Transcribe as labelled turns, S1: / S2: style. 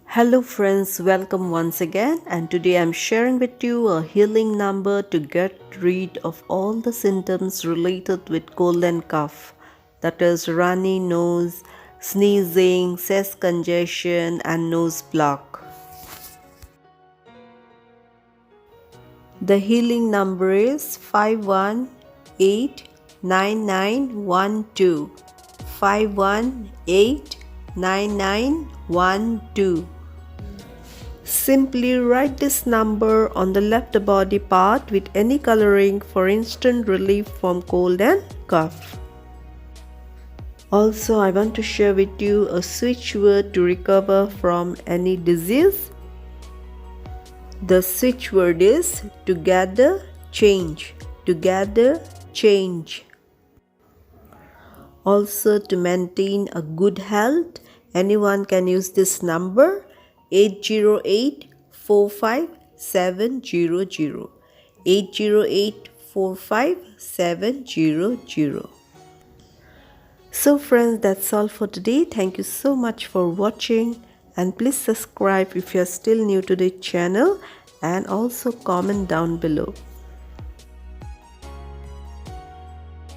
S1: Hello friends, welcome once again, and today I'm sharing with you a healing number to get rid of all the symptoms related with cold and cough, that is runny nose, sneezing, chest congestion and nose block. The healing number is 5189912. 5189912. Simply write this number on the left body part with any coloring for instant relief from cold and cough. Also, I want to share with you a switch word to recover from any disease. The switch word is together change. Together change. Also, to maintain a good health, anyone can use this number 808-45700. 808-45700. So friends, that's all for today. Thank you so much for watching, and please subscribe if you are still new to the channel, and also comment down below.